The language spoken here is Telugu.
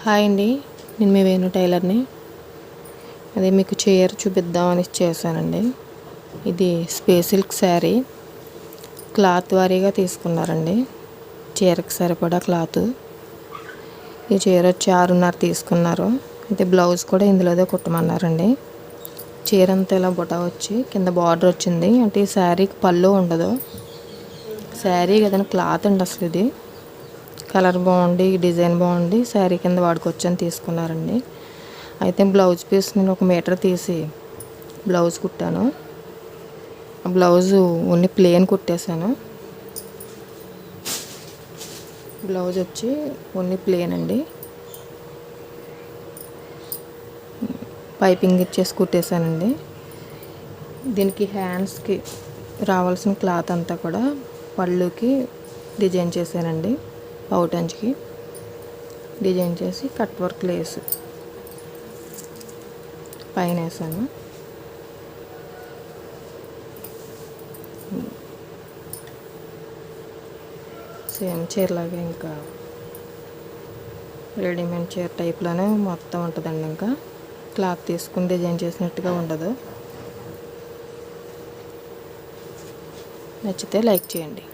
హాయ్ అండి, నేను మీ వేణు టైలర్ని. అదే మీకు చీర చూపిద్దామని చేశానండి. ఇది స్పేస్ సిల్క్ శారీ, క్లాత్ వారీగా తీసుకున్నారండి. చీరకు సరిపడా క్లాత్. ఈ చీర వచ్చి 6.5 తీసుకున్నారు. అయితే బ్లౌజ్ కూడా ఇందులోదే కుట్టమన్నారండి. చీర అంతా ఇలా బుటా వచ్చి కింద బార్డర్ వచ్చింది. అంటే ఈ శారీకి పళ్ళు ఉండదు. శారీ కదండి, క్లాత్ అండి అసలు. ఇది కలర్ బాగుండి, డిజైన్ బాగుండి శారీ కింద వాడుకోవచ్చు అని తీసుకున్నారండి. అయితే బ్లౌజ్ పీస్ నేను 1 మీటర్ తీసి బ్లౌజ్ కుట్టాను. ఆ బ్లౌజు ఓన్లీ ప్లెయిన్ కుట్టేశాను. బ్లౌజ్ వచ్చి ఓన్లీ ప్లెయిన్ అండి. పైపింగ్ ఇచ్చేసి కుట్టేశానండి. దీనికి హ్యాండ్స్కి రావాల్సిన క్లాత్ అంతా కూడా పళ్ళుకి డిజైన్ చేశానండి. పౌటంజ్కి డిజైన్ చేసి కట్ వర్క్ లేస్ పైన వేసాను. సేమ్ చీరలాగా ఇంకా రెడీమేడ్ చీర టైప్లోనే మొత్తం ఉంటుందండి. ఇంకా క్లాత్ తీసుకుని డిజైన్ చేసినట్టుగా ఉండదు. నచ్చితే లైక్ చేయండి.